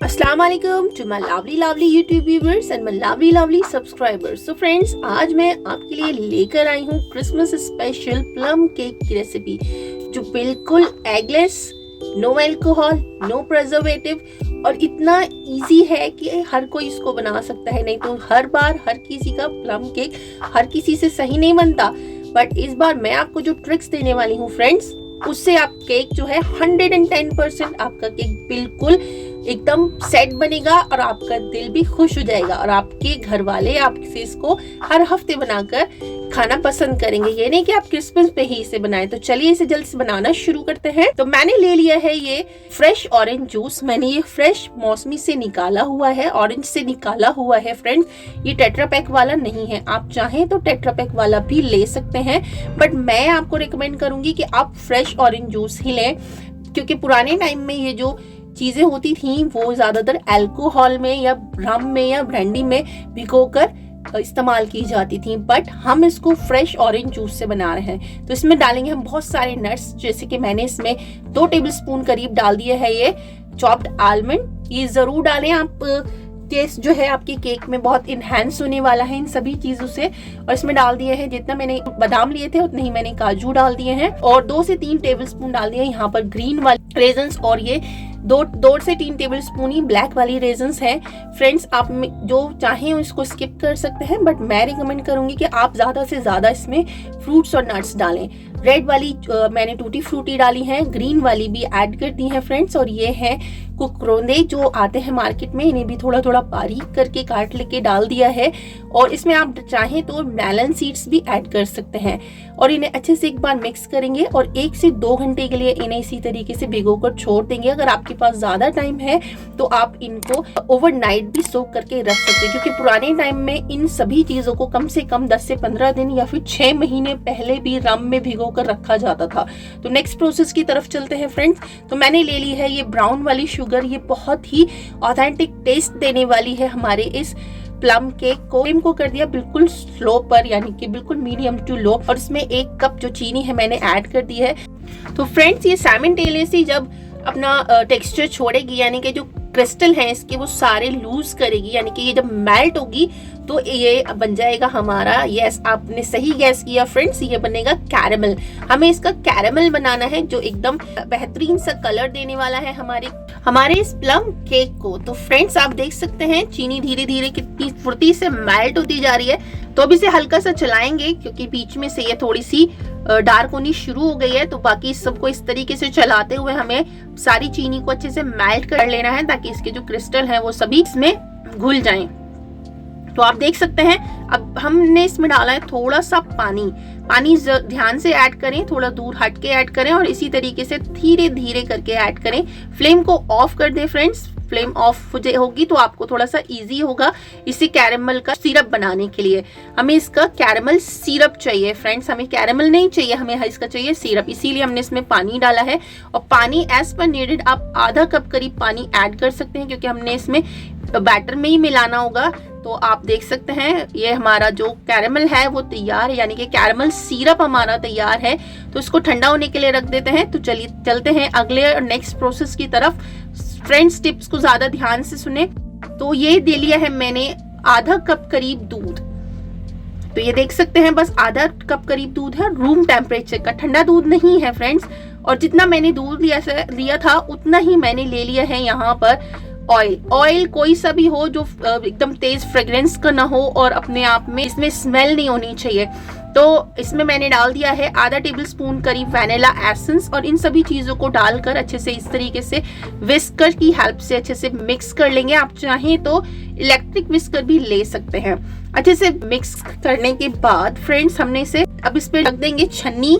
अस्सलाम वालेकुम to my lovely YouTube viewers and my lovely subscribers. So friends, आज मैं आपके लिए लेकर आई हूँ क्रिसमस स्पेशल प्लम केक की रेसिपी, जो बिल्कुल eggless, no alcohol, no preservative और इतना इजी है कि हर कोई इसको बना सकता है। नहीं तो हर बार हर किसी का प्लम केक हर किसी से सही नहीं बनता, बट इस बार मैं आपको जो ट्रिक्स देने वाली हूँ फ्रेंड्स, उससे आप केक जो है 110% आपका केक बिल्कुल एकदम सेट बनेगा और आपका दिल भी खुश हो जाएगा और आपके घर वाले आपसे इसको हर हफ्ते बनाकर खाना पसंद करेंगे। ये नहीं कि आप क्रिसमस पे ही इसे बनाएं। तो चलिए इसे जल्द से बनाना शुरू करते हैं। तो मैंने ले लिया है ये फ्रेश ऑरेंज जूस। मैंने ये फ्रेश मौसमी से निकाला हुआ है, ऑरेंज से निकाला हुआ है फ्रेंड्स। ये टेट्रा पैक वाला नहीं है, आप चाहें तो टेट्रा पैक वाला भी ले सकते हैं, बट मैं आपको रिकमेंड करूंगी कि आप फ्रेश ऑरेंज जूस ही लें, क्योंकि पुराने टाइम में ये जो चीजें होती थी वो ज्यादातर अल्कोहल में या रम में या ब्रांडी में भिगोकर इस्तेमाल की जाती थी, बट हम इसको फ्रेश ऑरेंज जूस से बना रहे हैं। तो इसमें डालेंगे हम बहुत सारे नट्स, जैसे कि मैंने इसमें 2 टेबलस्पून करीब डाल दिया है ये चॉप्ड आलमंड। ये जरूर डालें, आप टेस्ट जो है आपके केक में बहुत इनहेंस होने वाला है इन सभी चीजों से। और इसमें डाल दिए हैं, जितना मैंने बादाम लिए थे उतने ही मैंने काजू डाल दिए हैं, और 2 से 3 टेबलस्पून डाल दिए यहाँ पर ग्रीन वाले रेजन्स, और ये 2 से 3 टेबलस्पून ही ब्लैक वाली रेजन्स हैं फ्रेंड्स। आप जो चाहें इसको स्किप कर सकते हैं, बट मैं रिकमेंड करूंगी कि आप ज्यादा से ज्यादा इसमें फ्रूट्स और नट्स डालें। रेड वाली मैंने टूटी फ्रूटी डाली है, ग्रीन वाली भी ऐड कर दी है फ्रेंड्स, और ये है कुकरोंदे जो आते हैं मार्केट में, इन्हें भी थोड़ा थोड़ा बारीक करके काट लेके डाल दिया है। और इसमें आप चाहें तो मेलन सीड्स भी ऐड कर सकते हैं, और इन्हें अच्छे से एक बार मिक्स करेंगे और 1 से 2 घंटे के लिए इन्हें इसी तरीके से भिगोकर छोड़ देंगे। अगर आपके पास ज्यादा टाइम है तो आप इनको ओवरनाइट भी सोक करके रख सकते हैं, क्योंकि पुराने टाइम में इन सभी चीजों को कम से कम 10 से 15 दिन या फिर 6 महीने पहले भी रम में भिगोकर रखा जाता था। तो नेक्स्ट प्रोसेस की तरफ चलते हैं फ्रेंड्स। तो मैंने ले ली है ये ब्राउन वाली शुगर, ये बहुत ही ऑथेंटिक टेस्ट देने वाली है हमारे इस प्लम केक को। फ्लेम को कर दिया बिल्कुल स्लो पर, यानी कि बिल्कुल मीडियम टू लो, और इसमें 1 कप जो चीनी है मैंने ऐड कर दी है। तो फ्रेंड्स, ये साइमल्टेनियसली जब अपना टेक्सचर छोड़ेगी, यानी कि जो क्रिस्टल है इसके वो सारे लूज करेगी, यानी कि ये जब मेल्ट होगी तो ये बन जाएगा हमारा, यस आपने सही गैस किया फ्रेंड्स, ये बनेगा कैरेमल। हमें इसका कैरेमल बनाना है जो एकदम बेहतरीन सा कलर देने वाला है हमारे इस प्लम केक को। तो फ्रेंड्स, आप देख सकते हैं चीनी धीरे धीरे कितनी फुर्ती से मेल्ट होती जा रही है। तो अब इसे हल्का सा चलाएंगे, क्योंकि बीच में से ये थोड़ी सी डार्क होनी शुरू हो गई है। तो बाकी सबको इस तरीके से चलाते हुए हमें सारी चीनी को अच्छे से मेल्ट कर लेना है, ताकि इसके जो क्रिस्टल है वो सभी इसमें घुल जाएं। तो आप देख सकते हैं अब हमने इसमें डाला है थोड़ा सा पानी ध्यान से ऐड करें, थोड़ा दूर हट के ऐड करें, और इसी तरीके से धीरे धीरे करके ऐड करें। फ्लेम को ऑफ कर दें फ्रेंड्स। फ्लेम ऑफ होगी तो आपको थोड़ा सा इजी होगा इसे कैरेमल का सिरप बनाने के लिए। हमें इसका कैरेमल सिरप चाहिए फ्रेंड्स, हमें कैरेमल नहीं चाहिए, हमें इसका चाहिए सिरप, इसीलिए हमने इसमें पानी डाला है। और पानी एज पर नीडेड आप आधा कप करीब पानी ऐड कर सकते हैं, क्योंकि हमने इसमें बैटर में ही मिलाना होगा। तो आप देख सकते हैं ये हमारा जो कैरेमल है वो तैयार है, यानी कि कैरेमल सिरप हमारा तैयार है। तो इसको ठंडा होने के लिए रख देते हैं। तो चलिए चलते हैं अगले और नेक्स्ट प्रोसेस की तरफ। फ्रेंड्स, टिप्स को ज्यादा ध्यान से सुने। तो ये दे लिया है मैंने आधा कप करीब दूध। तो ये देख सकते हैं बस आधा कप करीब दूध है, रूम टेम्परेचर का, ठंडा दूध नहीं है फ्रेंड्स। और जितना मैंने दूध लिया था उतना ही मैंने ले लिया है यहाँ पर ऑयल कोई सा भी हो जो एकदम तेज फ्रेग्रेंस का ना हो और अपने आप में इसमें स्मेल नहीं होनी चाहिए। तो इसमें मैंने डाल दिया है आधा टेबलस्पून करीब वैनिला एसेंस, और इन सभी चीजों को डालकर अच्छे से इस तरीके से विस्कर की हेल्प से अच्छे से मिक्स कर लेंगे। आप चाहें तो इलेक्ट्रिक विस्कर भी ले सकते हैं। अच्छे से मिक्स करने के बाद फ्रेंड्स, हमने इसे अब इस पे रख देंगे छन्नी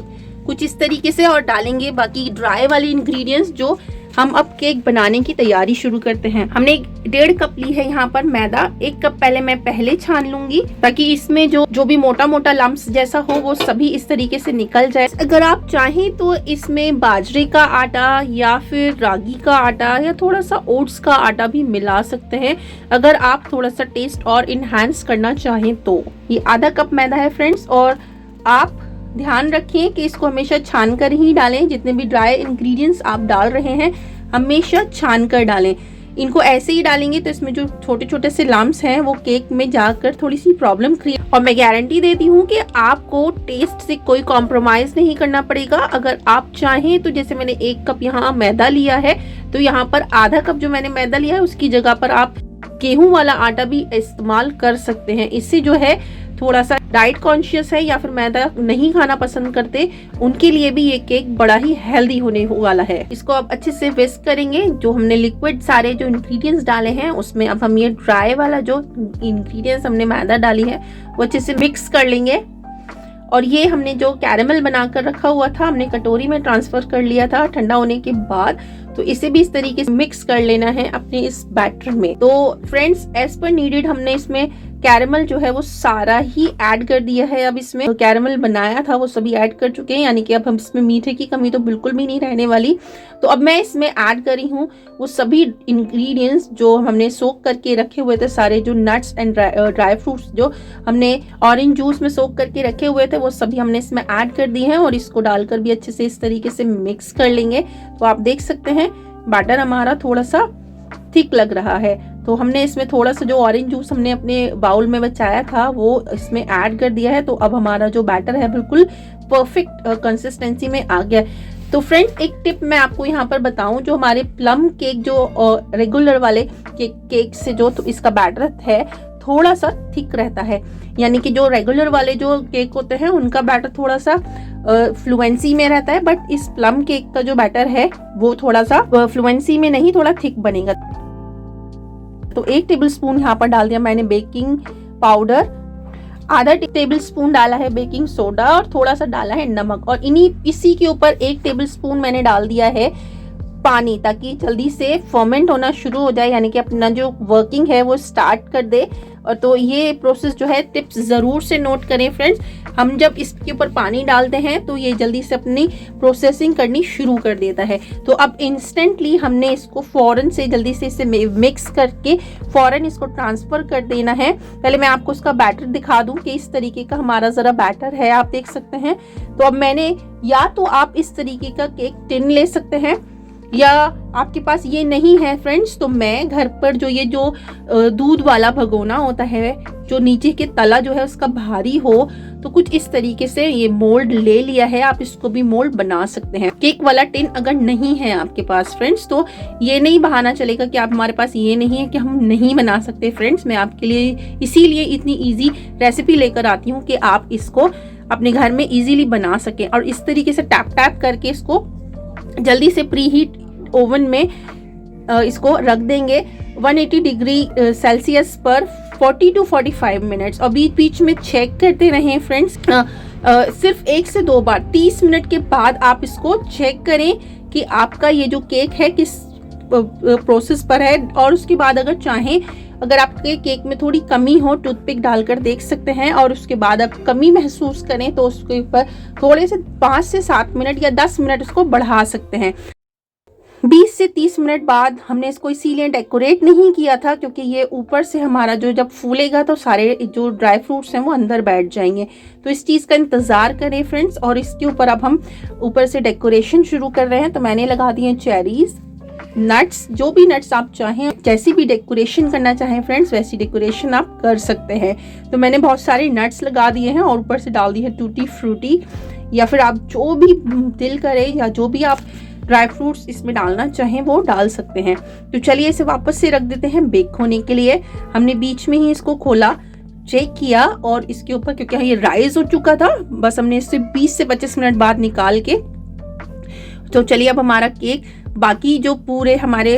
कुछ इस तरीके से, और डालेंगे बाकी ड्राई वाले इंग्रेडिएंट्स जो हम अब केक बनाने की तैयारी शुरू करते हैं। हमने 1.5 कप ली है यहाँ पर मैदा। 1 कप पहले छान लूंगी, ताकि इसमें जो भी मोटा मोटा लम्स जैसा हो वो सभी इस तरीके से निकल जाए। अगर आप चाहें तो इसमें बाजरे का आटा या फिर रागी का आटा या थोड़ा सा ओट्स का आटा भी मिला सकते हैं, अगर आप थोड़ा सा टेस्ट और इनहेंस करना चाहें तो। ये आधा कप मैदा है फ्रेंड्स, और आप ध्यान रखिए कि इसको हमेशा छान कर ही डालें। जितने भी ड्राई इंग्रेडिएंट्स आप डाल रहे हैं हमेशा छान कर डालें। इनको ऐसे ही डालेंगे तो इसमें जो छोटे छोटे से लम्स हैं वो केक में जाकर थोड़ी सी प्रॉब्लम क्रिएट, और मैं गारंटी देती हूँ कि आपको टेस्ट से कोई कॉम्प्रोमाइज नहीं करना पड़ेगा। अगर आप चाहें तो जैसे मैंने 1 कप यहाँ मैदा लिया है, तो यहाँ पर आधा कप जो मैंने मैदा लिया है उसकी जगह पर आप गेहूं वाला आटा भी इस्तेमाल कर सकते हैं। इससे जो है थोड़ा सा डाइट कॉन्शियस है या फिर मैदा नहीं खाना पसंद करते, उनके लिए भी ये केक बड़ा ही हेल्दी होने वाला है। इसको अब अच्छे से विस्क करेंगे। जो हमने लिक्विड सारे जो इंग्रेडिएंट्स डाले हैं उसमें अब हम ये ड्राई वाला जो इंग्रेडिएंट्स हमने मैदा डाली है वो अच्छे से मिक्स कर लेंगे। और ये हमने जो कैरेमल बनाकर रखा हुआ था हमने कटोरी में ट्रांसफर कर लिया था ठंडा होने के बाद, तो इसे भी इस तरीके से मिक्स कर लेना है अपने इस बैटर में। तो फ्रेंड्स, एज पर नीडेड हमने इसमें कैरेमल जो है वो सारा ही ऐड कर दिया है। अब इसमें तो कैरेमल बनाया था वो सभी ऐड कर चुके हैं, यानी कि अब हम इसमें मीठे की कमी तो बिल्कुल भी नहीं रहने वाली। तो अब मैं इसमें ऐड करी हूँ वो सभी इंग्रेडिएंट्स जो हमने सोक करके रखे हुए थे, सारे जो नट्स एंड ड्राई फ्रूट्स जो हमने ऑरेंज जूस में सोक करके रखे हुए थे वो सभी हमने इसमें ऐड कर दिए हैं, और इसको डालकर भी अच्छे से इस तरीके से मिक्स कर लेंगे। तो आप देख सकते हैं बैटर हमारा थोड़ा सा थिक लग रहा है, तो हमने इसमें थोड़ा सा जो ऑरेंज जूस हमने अपने बाउल में बचाया था वो इसमें ऐड कर दिया है। तो अब हमारा जो बैटर है बिल्कुल परफेक्ट कंसिस्टेंसी में आ गया। तो फ्रेंड्स, एक टिप मैं आपको यहाँ पर बताऊं, जो हमारे प्लम केक जो रेगुलर वाले केक से जो तो इसका बैटर है थोड़ा सा थिक रहता है, यानी कि जो रेगुलर वाले जो केक होते हैं उनका बैटर थोड़ा सा फ्लुएंसी में रहता है, बट इस प्लम केक का जो बैटर है वो थोड़ा सा फ्लुएंसी में नहीं, थोड़ा थिक बनेगा। तो 1 टेबलस्पून यहाँ पर डाल दिया मैंने बेकिंग पाउडर, आधा टेबलस्पून डाला है बेकिंग सोडा और थोड़ा सा डाला है नमक, और इसी के ऊपर 1 टेबलस्पून मैंने डाल दिया है पानी, ताकि जल्दी से फर्मेंट होना शुरू हो जाए, यानी कि अपना जो वर्किंग है वो स्टार्ट कर दे। और तो ये प्रोसेस जो है टिप्स ज़रूर से नोट करें फ्रेंड्स। हम जब इसके ऊपर पानी डालते हैं तो ये जल्दी से अपनी प्रोसेसिंग करनी शुरू कर देता है। तो अब इंस्टेंटली हमने इसको फ़ौरन से जल्दी से इसे मिक्स करके फ़ौरन इसको ट्रांसफ़र कर देना है। पहले मैं आपको इसका बैटर दिखा दूं कि इस तरीके का हमारा ज़रा बैटर है, आप देख सकते हैं। तो अब मैंने, या तो आप इस तरीके का केक टिन ले सकते हैं, या आपके पास ये नहीं है फ्रेंड्स, तो मैं घर पर जो ये जो दूध वाला भगोना होता है जो नीचे के तला जो है उसका भारी हो, तो कुछ इस तरीके से ये मोल्ड ले लिया है। आप इसको भी मोल्ड बना सकते हैं। केक वाला टिन अगर नहीं है आपके पास फ्रेंड्स, तो ये नहीं बहाना चलेगा कि आप हमारे पास ये नहीं है कि हम नहीं बना सकते। फ्रेंड्स, मैं आपके लिए इसीलिए इतनी ईजी रेसिपी लेकर आती हूँ कि आप इसको अपने घर में इजीली बना सकें। और इस तरीके से टैप टैप करके इसको जल्दी से प्री हीट ओवन में इसको रख देंगे 180 डिग्री सेल्सियस पर 40 to 45 मिनट्स, और बीच बीच में चेक करते रहें फ्रेंड्स। सिर्फ 1 से 2 बार 30 मिनट के बाद आप इसको चेक करें कि आपका ये जो केक है किस प्रोसेस पर है। और उसके बाद अगर चाहें, अगर आपके केक में थोड़ी कमी हो, टूथपिक डालकर देख सकते हैं, और उसके बाद आप कमी महसूस करें तो उसके ऊपर थोड़े से 5 से 7 मिनट या 10 मिनट उसको बढ़ा सकते हैं। 20 से 30 मिनट बाद हमने इसको इसीलिए डेकोरेट नहीं किया था क्योंकि ये ऊपर से हमारा जो जब फूलेगा तो सारे जो ड्राई फ्रूट्स हैं वो अंदर बैठ जाएंगे। तो इस चीज़ का इंतज़ार करें फ्रेंड्स। और इसके ऊपर अब हम ऊपर से डेकोरेशन शुरू कर रहे हैं। तो मैंने लगा दिए चेरीज, नट्स, जो भी नट्स आप चाहें, जैसी भी डेकोरेशन करना चाहें फ्रेंड्स वैसी डेकोरेशन आप कर सकते हैं। तो मैंने बहुत सारे नट्स लगा दिए हैं और ऊपर से डाल दी है टूटी फ्रूटी, या फिर आप जो भी दिल करे या जो भी आप ड्राई फ्रूट्स इसमें डालना चाहें वो डाल सकते हैं। तो चलिए इसे वापस से रख देते हैं बेक होने के लिए। हमने बीच में ही इसको खोला, चेक किया, और इसके ऊपर क्योंकि ये राइज हो चुका था, बस हमने इससे 20 से 25 मिनट बाद निकाल के। तो चलिए अब हमारा केक, बाकी जो पूरे हमारे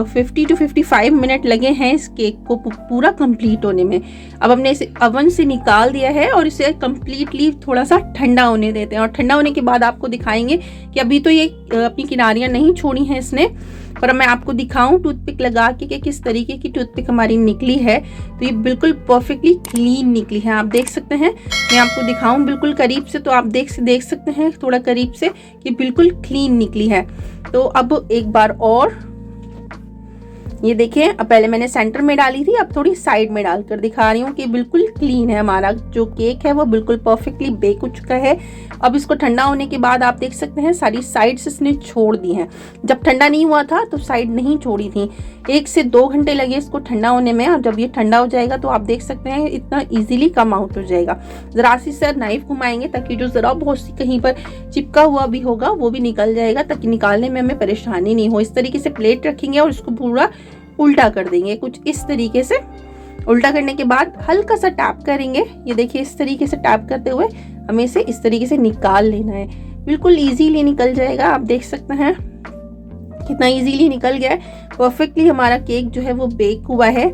50 to 55 मिनट लगे हैं इस केक को पूरा कंप्लीट होने में, अब हमने इसे अवन से निकाल दिया है और इसे कंप्लीटली थोड़ा सा ठंडा होने देते हैं। और ठंडा होने के बाद आपको दिखाएंगे कि अभी तो ये अपनी किनारियां नहीं छोड़ी हैं इसने, पर मैं आपको दिखाऊं टूथपिक लगा के कि किस तरीके की टूथपिक हमारी निकली है। तो ये बिल्कुल परफेक्टली क्लीन निकली है, आप देख सकते हैं। मैं आपको दिखाऊं बिल्कुल करीब से, तो आप देख सकते हैं थोड़ा करीब से कि बिल्कुल क्लीन निकली है। तो अब एक बार और ये देखिए, अब पहले मैंने सेंटर में डाली थी, अब थोड़ी साइड में डालकर दिखा रही हूँ कि बिल्कुल क्लीन है। हमारा जो केक है वो बिल्कुल परफेक्टली बेक हो चुका है। अब इसको ठंडा होने के बाद आप देख सकते हैं सारी साइड्स इसने छोड़ दी हैं। जब ठंडा नहीं हुआ था तो साइड नहीं छोड़ी थी। 1 से 2 घंटे लगे इसको ठंडा होने में, और जब ये ठंडा हो जाएगा तो आप देख सकते हैं इतना ईजिली कम आउट हो जाएगा। जरा सी सर नाइफ घुमाएंगे ताकि जो जरा बहुत सी कहीं पर चिपका हुआ भी होगा वो भी निकल जाएगा, ताकि निकालने में हमें परेशानी नहीं हो। इस तरीके से प्लेट रखेंगे और इसको पूरा उल्टा कर देंगे, कुछ इस तरीके से। उल्टा करने के बाद हल्का सा टैप करेंगे। ये देखिए, इस तरीके से टैप करते हुए हमें इसे इस तरीके से निकाल लेना है। बिल्कुल इजीली निकल जाएगा। आप देख सकते हैं कितना इजीली निकल गया है। परफेक्टली हमारा केक जो है वो बेक हुआ है।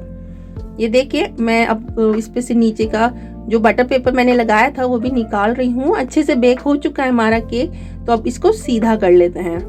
ये देखिए, मैं अब इस पे से नीचे का जो बटर पेपर मैंने लगाया था वो भी निकाल रही हूँ। अच्छे से बेक हो चुका है हमारा केक। तो अब इसको सीधा कर लेते हैं।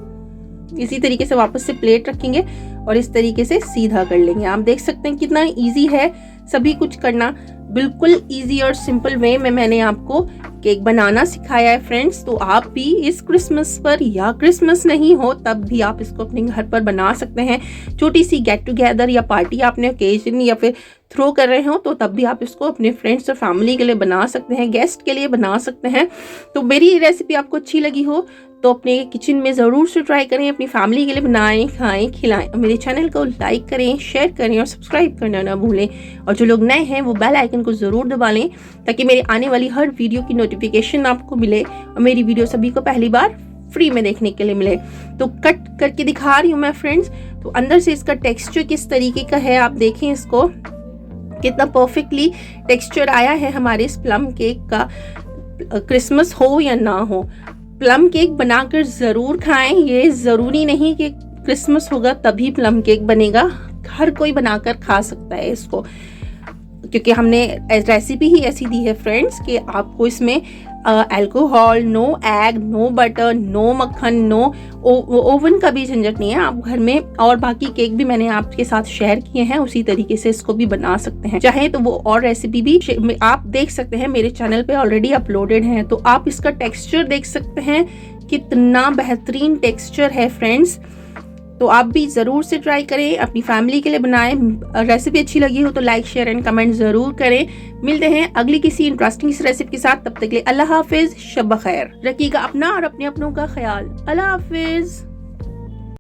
इसी तरीके से वापस से प्लेट रखेंगे और इस तरीके से सीधा कर लेंगे। आप देख सकते हैं कितना इजी है सभी कुछ करना। बिल्कुल इजी और सिंपल वे में मैंने आपको केक बनाना सिखाया है फ्रेंड्स। तो आप भी इस क्रिसमस पर, या क्रिसमस नहीं हो तब भी आप इसको अपने घर पर बना सकते हैं। छोटी सी गेट टुगेदर या पार्टी आपने ओकेजन या फिर थ्रो कर रहे हो तो तब भी आप इसको अपने फ्रेंड्स और फैमिली के लिए बना सकते हैं, गेस्ट के लिए बना सकते हैं। तो मेरी रेसिपी आपको अच्छी लगी हो तो अपने किचन में ज़रूर से ट्राई करें, अपनी फैमिली के लिए बनाएं, खाएं, खिलाएं। मेरे चैनल को लाइक करें, शेयर करें और सब्सक्राइब करना ना भूलें। और जो लोग नए हैं वो बेल आइकन को ज़रूर दबा लें ताकि मेरे आने वाली हर वीडियो की नोटिफिकेशन आपको मिले और मेरी वीडियो सभी को पहली बार फ्री में देखने के लिए मिले। तो कट करके दिखा रही हूँ मैं फ्रेंड्स। तो अंदर से इसका टेक्सचर किस तरीके का है आप देखें, इसको कितना परफेक्टली टेक्सचर आया है हमारे इस प्लम केक का। क्रिसमस हो या ना हो, प्लम केक बनाकर ज़रूर खाएं। ये ज़रूरी नहीं कि क्रिसमस होगा तभी प्लम केक बनेगा, हर कोई बनाकर खा सकता है इसको, क्योंकि हमने रेसिपी ही ऐसी दी है फ्रेंड्स कि आपको इसमें alcohol, no egg, no butter, no मक्खन, नो ओवन का भी झंझट नहीं है। आप घर में, और बाकी केक भी मैंने आपके साथ शेयर किए हैं, उसी तरीके से इसको भी बना सकते हैं। चाहे तो वो और रेसिपी भी आप देख सकते हैं, मेरे चैनल पे ऑलरेडी अपलोडेड है। तो आप इसका टेक्सचर देख सकते हैं, कितना बेहतरीन टेक्सचर है फ्रेंड्स। तो आप भी ज़रूर से ट्राई करें, अपनी फैमिली के लिए बनाएं। रेसिपी अच्छी लगी हो तो लाइक, शेयर एंड कमेंट ज़रूर करें। मिलते हैं अगली किसी इंटरेस्टिंग रेसिपी के साथ। तब तक के लिए अल्लाह हाफिज़, शब खैर। रखिएगा अपना और अपने अपनों का ख्याल। अल्लाह हाफिज़।